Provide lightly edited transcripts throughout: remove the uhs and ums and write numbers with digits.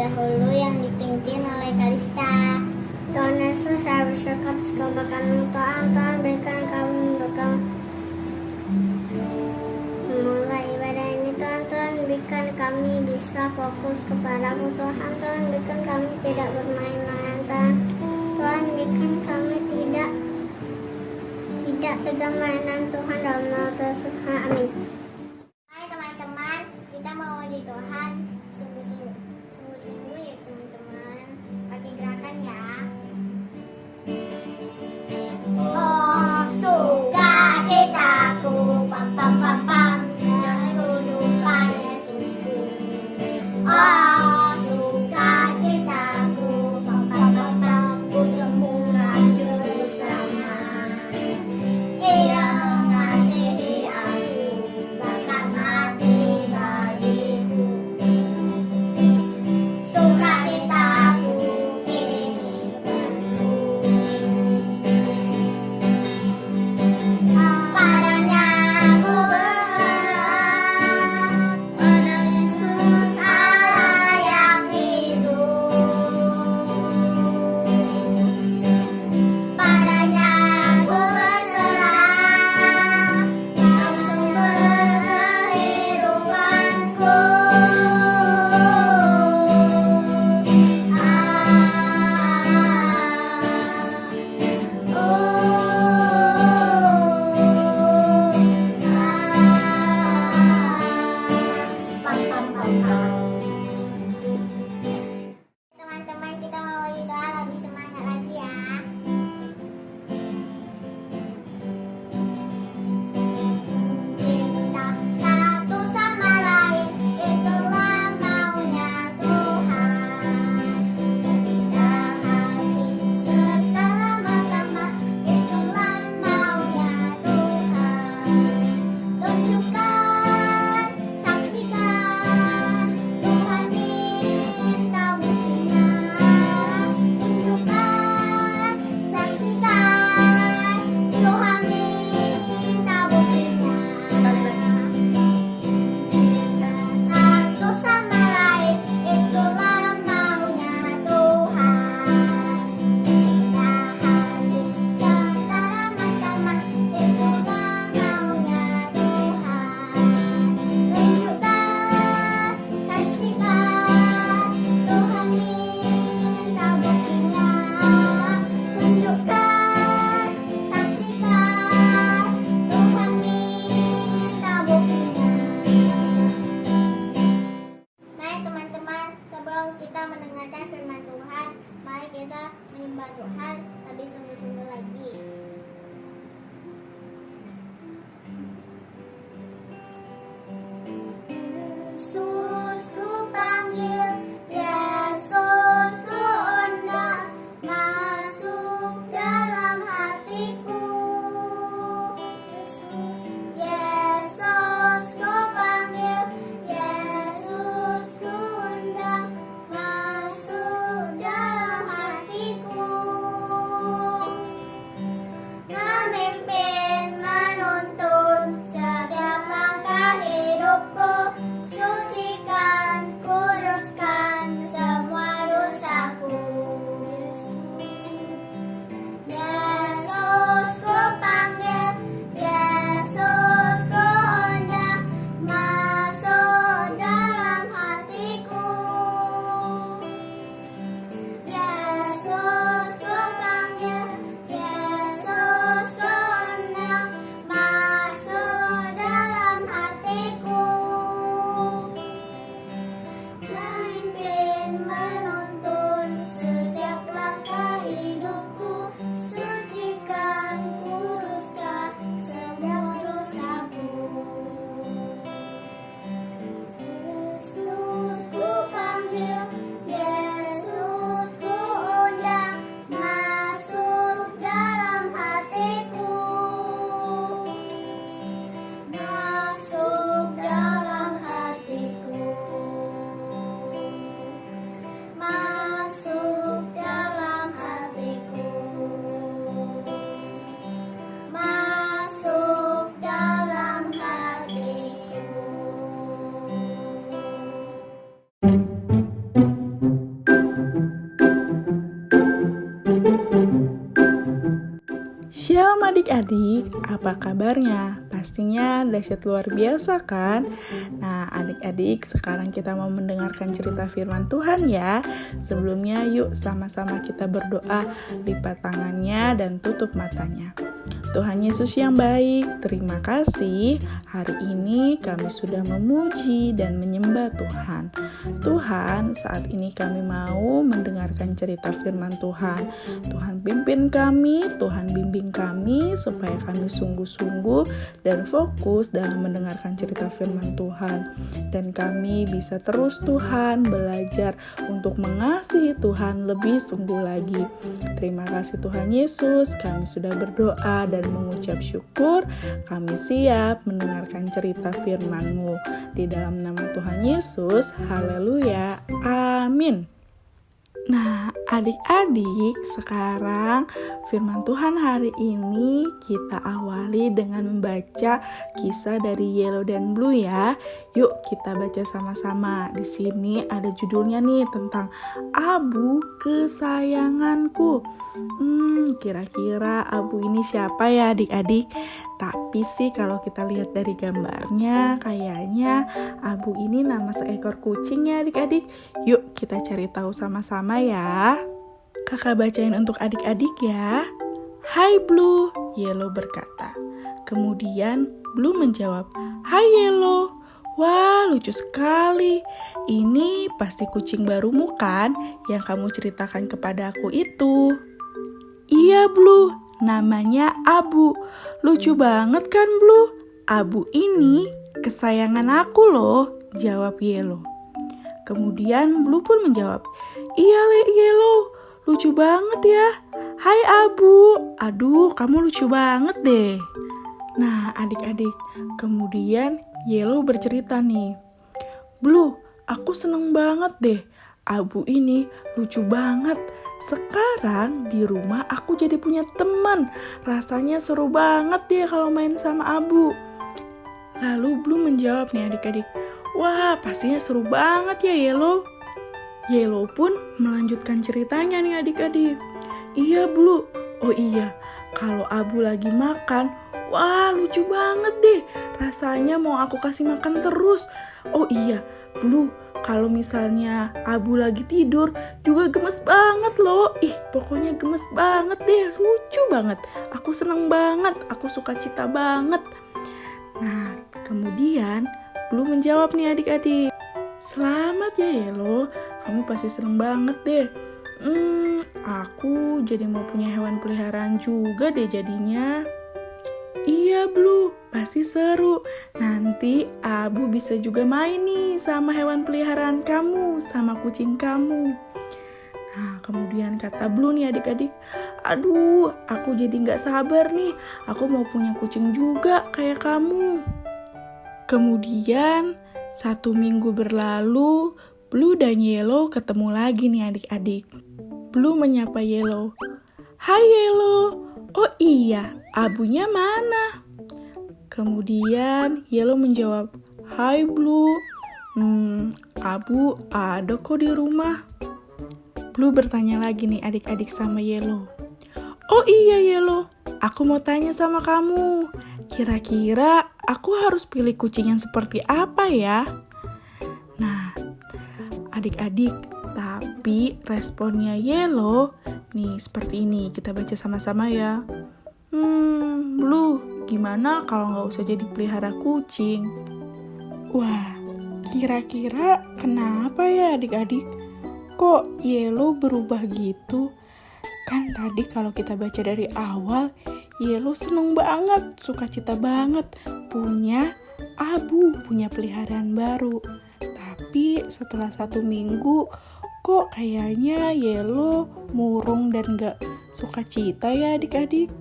dahulu yang dipimpin oleh Kalista. Tuhan Yesus, saya bersyukur atas keberkatan Tuhan. Tuhan berikan kami bekal memulai ibadah ini. Tuhan berikan kami bisa fokus kepadamu. Tuhan berikan kami tidak bermain-main. Tuhan berikan kami tidak pegang mainan. Tuhan, dalam nama Yesus, amin. Hai teman-teman, kita mau di Tuhan sungguh-sungguh ya teman-teman. Pakai gerakan ya. Oh, sukacitaku, pam pam pam pam, sejahtera kehidupan Yesusku. Oh, sukacitaku, pam pam pam pam, bertemu Raja bersama. Ia mengasihi aku, bahkan mati bagiku. Sukacitaku ini penuh. Padanya aku berharap, pada Yesus Allah yang hidup. Padanya aku berserah, Kau sumber kehidupanku. Teman-teman, kita mau doa lebih semangat lagi ya. Cinta satu sama lain, itulah maunya Tuhan. Berikan hati serta ramah-tamah, itulah maunya Tuhan. Tunjukkan, saksikan, Tuhan minta buktinya. Tunjukkan, saksikan, Tuhan minta buktinya. Satu sama lain, itulah maunya Tuhan. Berikan hati serta ramah-tamah, itulah maunya Tuhan. Tunjukkan, saksikan, Tuhan minta buktinya. Tunjukkan, saksikan, Tuhan minta buktinya. Mari teman-teman, sebelum kita mendengarkan firman Tuhan, mari kita menyembah Tuhan lebih sungguh-sungguh lagi. Yesus ku panggil, Yesus ku undang, masuk dalam hatiku. Yesus ku panggil, Yesus ku undang, masuk dalam hatiku. Adik-adik, apa kabarnya? Pastinya dahsyat luar biasa kan? Nah, adik-adik, sekarang kita mau mendengarkan cerita firman Tuhan ya. Sebelumnya yuk sama-sama kita berdoa, lipat tangannya dan tutup matanya. Tuhan Yesus yang baik, terima kasih. Hari ini kami sudah memuji dan menyembah Tuhan. Tuhan, saat ini kami mau mendengarkan cerita firman Tuhan. Tuhan pimpin kami, Tuhan bimbing kami supaya kami sungguh-sungguh dan fokus dalam mendengarkan cerita firman Tuhan. Dan kami bisa terus Tuhan belajar untuk mengasihi Tuhan lebih sungguh lagi. Terima kasih Tuhan Yesus, kami sudah berdoa dan mengucap syukur. Kami siap mendengarkan cerita firman-Mu. Di dalam nama Tuhan Yesus, haleluya, amin. Nah, adik-adik, sekarang firman Tuhan hari ini kita awali dengan membaca kisah dari Yellow dan Blue ya. Yuk kita baca sama-sama. Di sini ada judulnya nih tentang Abu kesayanganku. Kira-kira Abu ini siapa ya adik-adik? Tapi sih kalau kita lihat dari gambarnya, kayaknya Abu ini nama seekor kucing ya adik-adik. Yuk kita cari tahu sama-sama ya. Kakak bacain untuk adik-adik ya. Hai Blue, Yellow berkata. Kemudian Blue menjawab, Hai Yellow. Wah, lucu sekali. Ini pasti kucing barumu kan yang kamu ceritakan kepada aku itu. Iya Blue, namanya Abu. Lucu banget kan Blue? Abu ini kesayangan aku loh, jawab Yellow. Kemudian Blue pun menjawab, Iya Yellow, lucu banget ya. Hai Abu, aduh kamu lucu banget deh. Nah adik-adik, kemudian Yellow bercerita nih, Blue, aku seneng banget deh. Abu ini lucu banget. Sekarang di rumah aku jadi punya teman. Rasanya seru banget deh kalau main sama Abu. Lalu Blue menjawab nih adik-adik, wah pastinya seru banget ya Yellow. Yellow pun melanjutkan ceritanya nih adik-adik. Iya Blue, oh iya, kalau Abu lagi makan, wah lucu banget deh. Rasanya mau aku kasih makan terus. Oh iya, Blue, kalau misalnya Abu lagi tidur juga gemes banget loh. Pokoknya gemes banget deh, lucu banget. Aku seneng banget, aku suka cita banget. Nah, kemudian Blue menjawab nih adik-adik. Selamat ya Yellow, kamu pasti seneng banget deh. Aku jadi mau punya hewan peliharaan juga deh jadinya. Iya Blue, pasti seru. Nanti Abu bisa juga main nih sama hewan peliharaan kamu, sama kucing kamu. Nah, kemudian kata Blue nih adik-adik, aduh, aku jadi gak sabar nih. Aku mau punya kucing juga kayak kamu. Kemudian, 1 minggu berlalu, Blue dan Yellow ketemu lagi nih adik-adik. Blue menyapa Yellow. Hai Yellow. Oh iya, Abunya mana? Kemudian Yellow menjawab, Hai Blue, Abu ada kok di rumah. Blue bertanya lagi nih adik-adik sama Yellow. Oh iya Yellow, aku mau tanya sama kamu. Kira-kira aku harus pilih kucing yang seperti apa ya? Nah, adik-adik, tapi responnya Yellow nih seperti ini, kita baca sama-sama ya. Blue, gimana kalau nggak usah jadi pelihara kucing? Wah, kira-kira kenapa ya adik-adik? Kok Yellow berubah gitu? Kan tadi kalau kita baca dari awal, Yellow seneng banget, sukacita banget punya Abu, punya peliharaan baru. Tapi setelah 1 minggu, kok kayaknya Yellow murung dan gak sukacita ya adik-adik?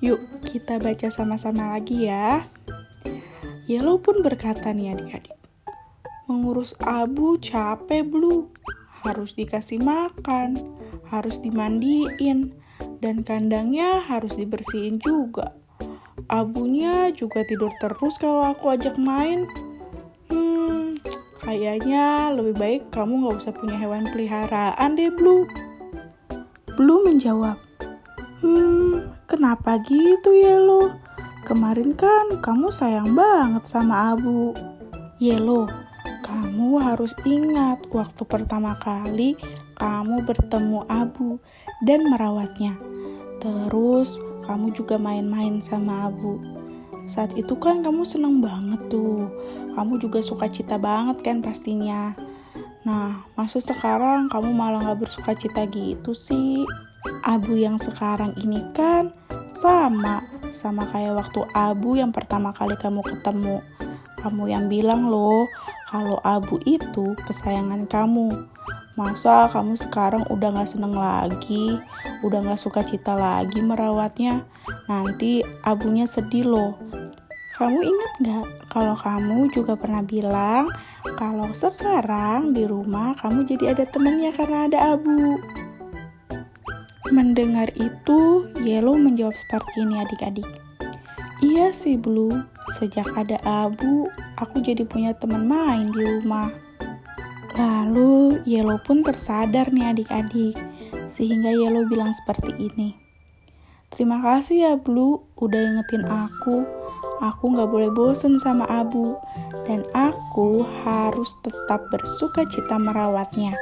Yuk kita baca sama-sama lagi ya. Yellow pun berkata nih adik-adik, mengurus Abu capek Blue. Harus dikasih makan, harus dimandiin, dan kandangnya harus dibersihin juga. Abunya juga tidur terus kalau aku ajak main. Kayaknya lebih baik kamu gak usah punya hewan peliharaan deh Blue. Blue menjawab, Kenapa gitu Yelo? Kemarin kan kamu sayang banget sama Abu. Yelo, kamu harus ingat waktu pertama kali kamu bertemu Abu dan merawatnya. Terus kamu juga main-main sama Abu. Saat itu kan kamu seneng banget tuh. Kamu juga suka cita banget kan pastinya. Nah, masa sekarang kamu malah gak bersuka cita gitu sih? Abu yang sekarang ini kan sama kayak waktu Abu yang pertama kali kamu ketemu. Kamu yang bilang loh kalau Abu itu kesayangan kamu. Masa kamu sekarang udah gak seneng lagi, udah gak suka cita lagi merawatnya? Nanti Abunya sedih loh. Kamu ingat gak kalau kamu juga pernah bilang kalau sekarang di rumah kamu jadi ada temennya karena ada Abu? Mendengar itu, Yellow menjawab seperti ini adik-adik. Iya sih Blue, sejak ada Abu, aku jadi punya teman main di rumah. Lalu Yellow pun tersadar nih adik-adik, sehingga Yellow bilang seperti ini. Terima kasih ya Blue, udah ingetin aku gak boleh bosen sama Abu, dan aku harus tetap bersuka cita merawatnya.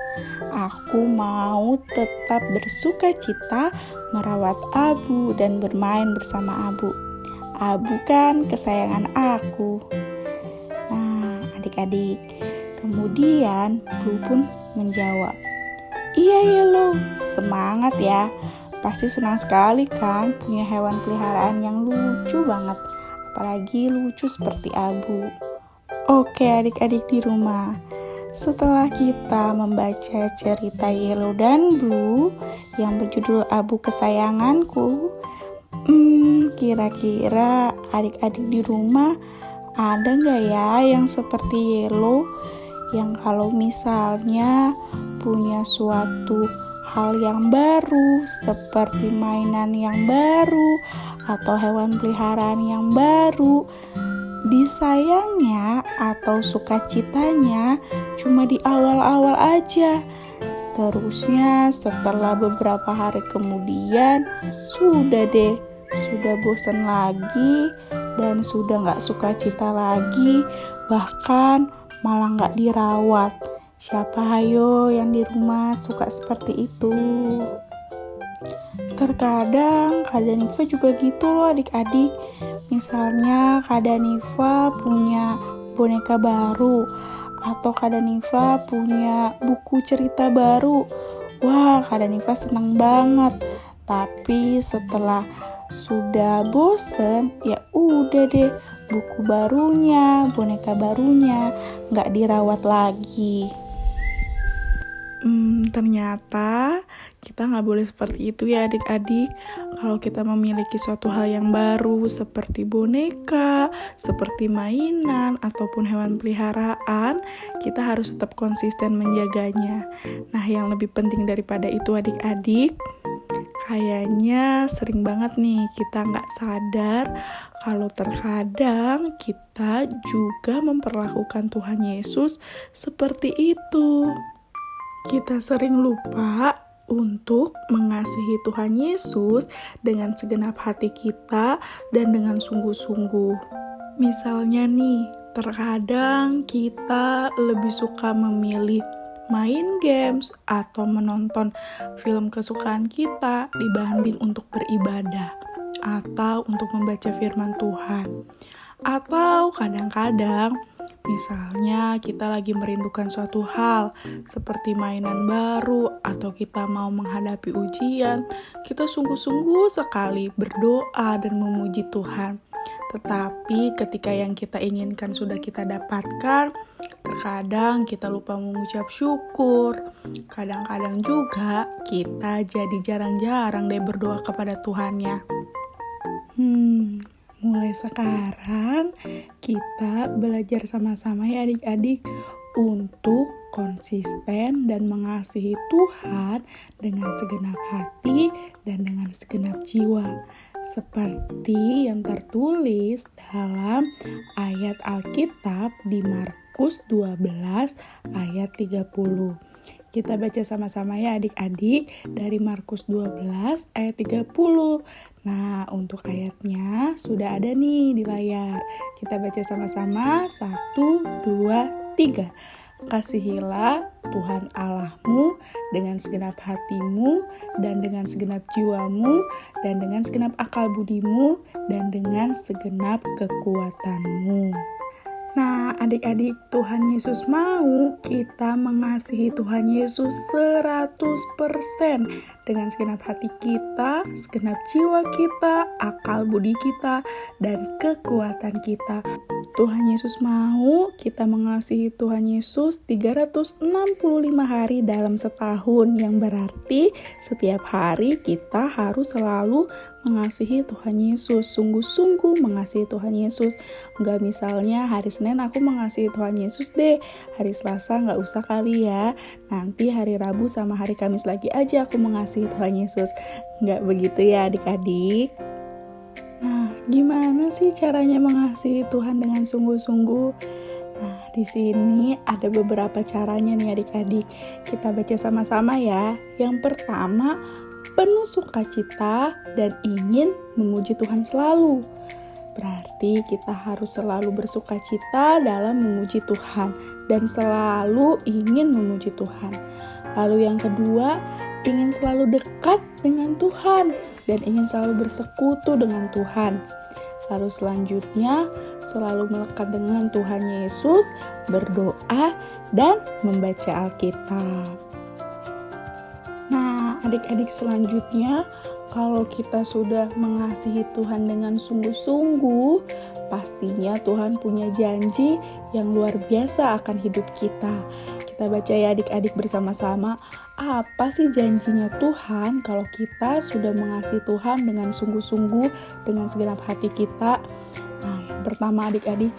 Aku mau tetap bersuka cita merawat Abu dan bermain bersama Abu. Abu kan kesayangan aku. Nah, adik-adik, kemudian Blue pun menjawab, iya Yellow, semangat ya. Pasti senang sekali kan punya hewan peliharaan yang lucu banget. Apalagi lucu seperti Abu. Oke adik-adik di rumah, setelah kita membaca cerita Yellow dan Blue yang berjudul Abu Kesayanganku, kira-kira adik-adik di rumah ada gak ya yang seperti Yellow, yang kalau misalnya punya suatu hal yang baru seperti mainan yang baru atau hewan peliharaan yang baru, disayangnya atau sukacitanya cuma di awal-awal aja. Terusnya setelah beberapa hari kemudian sudah bosan lagi dan sudah gak sukacita lagi, bahkan malah gak dirawat. Siapa hayo yang di rumah suka seperti itu? Terkadang Kak Danifa juga gitu loh adik-adik. Misalnya Kak Danifa punya boneka baru, atau Kak Danifa punya buku cerita baru. Wah, Kak Danifa senang banget. Tapi setelah sudah bosen, ya udah deh, buku barunya, boneka barunya gak dirawat lagi. Ternyata kita gak boleh seperti itu ya adik-adik. Kalau kita memiliki suatu hal yang baru seperti boneka, seperti mainan, ataupun hewan peliharaan, kita harus tetap konsisten menjaganya. Nah, yang lebih penting daripada itu adik-adik, kayaknya sering banget nih kita gak sadar kalau terkadang kita juga memperlakukan Tuhan Yesus seperti itu. Kita sering lupa untuk mengasihi Tuhan Yesus dengan segenap hati kita dan dengan sungguh-sungguh. Misalnya nih, terkadang kita lebih suka memilih main games atau menonton film kesukaan kita dibanding untuk beribadah atau untuk membaca firman Tuhan. Atau kadang-kadang misalnya kita lagi merindukan suatu hal seperti mainan baru atau kita mau menghadapi ujian, kita sungguh-sungguh sekali berdoa dan memuji Tuhan. Tetapi ketika yang kita inginkan sudah kita dapatkan, terkadang kita lupa mengucap syukur. Kadang-kadang juga kita jadi jarang-jarang deh berdoa kepada Tuhannya. Mulai sekarang kita belajar sama-sama ya adik-adik untuk konsisten dan mengasihi Tuhan dengan segenap hati dan dengan segenap jiwa. Seperti yang tertulis dalam ayat Alkitab di Markus 12 ayat 30. kita baca sama-sama ya adik-adik dari Markus 12 ayat 30. Nah, untuk ayatnya sudah ada nih di layar. Kita baca sama-sama, 1, 2, 3. Kasihilah Tuhan Allahmu dengan segenap hatimu dan dengan segenap jiwamu dan dengan segenap akal budimu dan dengan segenap kekuatanmu. Nah, adik-adik, Tuhan Yesus mau kita mengasihi Tuhan Yesus 100% dengan segenap hati kita, segenap jiwa kita, akal budi kita, dan kekuatan kita. Tuhan Yesus mau kita mengasihi Tuhan Yesus 365 hari dalam setahun, yang berarti setiap hari kita harus selalu mengasihi Tuhan Yesus, sungguh-sungguh mengasihi Tuhan Yesus. Enggak misalnya hari Senin aku mengasihi Tuhan Yesus deh, hari Selasa nggak usah kali ya, nanti hari Rabu sama hari Kamis lagi aja aku mengasihi Tuhan Yesus. Nggak begitu ya adik-adik. Nah, gimana sih caranya mengasihi Tuhan dengan sungguh-sungguh? Nah, di sini ada beberapa caranya nih adik-adik. Kita baca sama-sama ya. Yang pertama, penuh sukacita dan ingin memuji Tuhan selalu. Berarti kita harus selalu bersukacita dalam memuji Tuhan dan selalu ingin memuji Tuhan. Lalu yang kedua, ingin selalu dekat dengan Tuhan dan ingin selalu bersekutu dengan Tuhan. Lalu selanjutnya, selalu melekat dengan Tuhan Yesus, berdoa, dan membaca Alkitab. Nah, adik-adik, selanjutnya, kalau kita sudah mengasihi Tuhan dengan sungguh-sungguh, pastinya Tuhan punya janji yang luar biasa akan hidup kita. Kita baca ya adik-adik bersama-sama, apa sih janjinya Tuhan kalau kita sudah mengasihi Tuhan dengan sungguh-sungguh, dengan segenap hati kita? Nah, yang pertama adik-adik,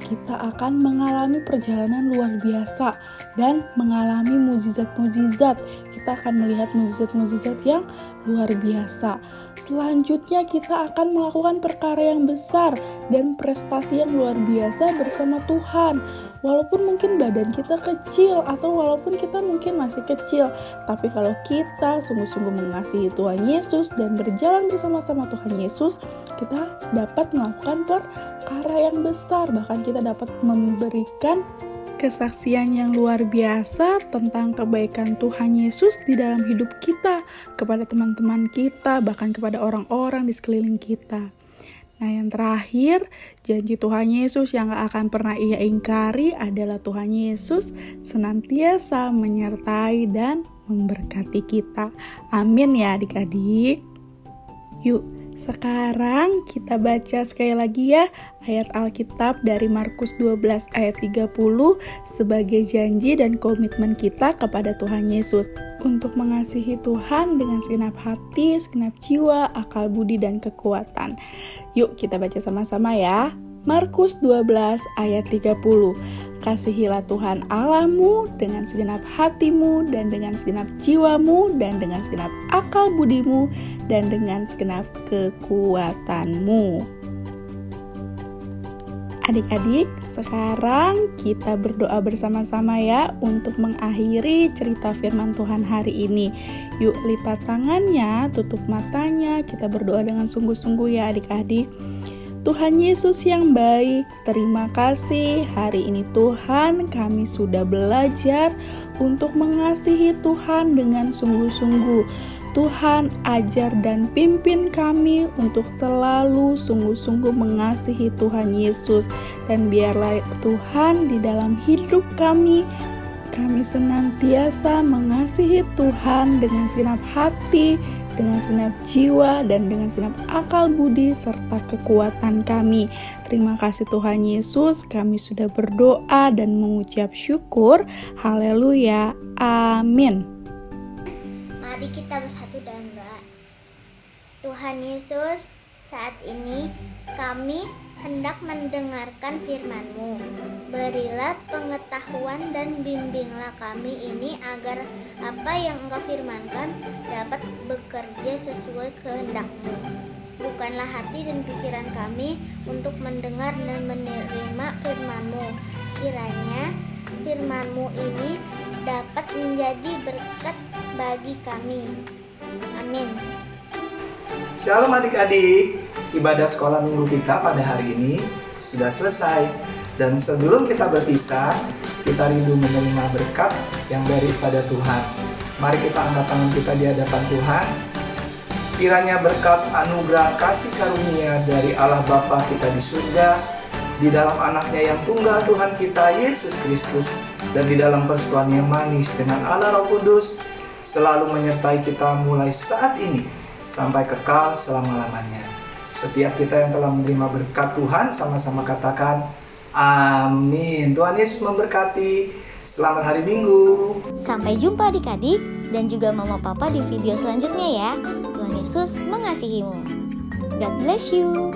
kita akan mengalami perjalanan luar biasa dan mengalami mukjizat-mukjizat. Kita akan melihat mukjizat-mukjizat yang luar biasa. Selanjutnya kita akan melakukan perkara yang besar dan prestasi yang luar biasa bersama Tuhan. Walaupun mungkin badan kita kecil atau walaupun kita mungkin masih kecil, tapi kalau kita sungguh-sungguh mengasihi Tuhan Yesus dan berjalan bersama-sama Tuhan Yesus, kita dapat melakukan perkara yang besar. Bahkan kita dapat memberikan kesaksian yang luar biasa tentang kebaikan Tuhan Yesus di dalam hidup kita, kepada teman-teman kita, bahkan kepada orang-orang di sekeliling kita. Nah, yang terakhir, janji Tuhan Yesus yang gak akan pernah ia ingkari adalah Tuhan Yesus senantiasa menyertai dan memberkati kita. Amin ya adik-adik. Yuk, sekarang kita baca sekali lagi ya ayat Alkitab dari Markus 12 ayat 30 sebagai janji dan komitmen kita kepada Tuhan Yesus untuk mengasihi Tuhan dengan segenap hati, segenap jiwa, akal budi, dan kekuatan. Yuk kita baca sama-sama ya. Markus 12 ayat 30. Kasihilah Tuhan Allahmu dengan segenap hatimu dan dengan segenap jiwamu dan dengan segenap akal budimu dan dengan segenap kekuatanmu. Adik-adik, sekarang kita berdoa bersama-sama ya untuk mengakhiri cerita firman Tuhan hari ini. Yuk lipat tangannya, tutup matanya, kita berdoa dengan sungguh-sungguh ya adik-adik. Tuhan Yesus yang baik, terima kasih hari ini Tuhan kami sudah belajar untuk mengasihi Tuhan dengan sungguh-sungguh. Tuhan ajar dan pimpin kami untuk selalu sungguh-sungguh mengasihi Tuhan Yesus. Dan biarlah Tuhan di dalam hidup kami senantiasa mengasihi Tuhan dengan segenap hati, dengan segenap jiwa, dan dengan segenap akal budi serta kekuatan kami. Terima kasih Tuhan Yesus, kami sudah berdoa dan mengucap syukur. Haleluya, amin. Mari kita bersatu dalam doa. Tuhan Yesus, saat ini kami hendak mendengarkan firman-Mu. Berilah pengetahuan dan bimbinglah kami ini agar apa yang Engkau firmankan dapat bekerja sesuai kehendak-Mu. Bukanlah hati dan pikiran kami untuk mendengar dan menerima firman-Mu. Kiranya firman-Mu ini dapat menjadi berkat bagi kami. Amin. Shalom adik-adik, ibadah sekolah minggu kita pada hari ini sudah selesai. Dan sebelum kita berpisah, kita rindu menerima berkat yang daripada Tuhan. Mari kita angkat tangan kita di hadapan Tuhan. Kiranya berkat anugerah kasih karunia dari Allah Bapa kita di surga, di dalam anaknya yang tunggal Tuhan kita Yesus Kristus, dan di dalam persetujuan yang manis dengan Allah Roh Kudus, selalu menyertai kita mulai saat ini sampai kekal selama-lamanya. Setiap kita yang telah menerima berkat Tuhan, sama-sama katakan amin. Tuhan Yesus memberkati. Selamat hari Minggu. Sampai jumpa adik-adik dan juga mama papa di video selanjutnya ya. Tuhan Yesus mengasihimu. God bless you.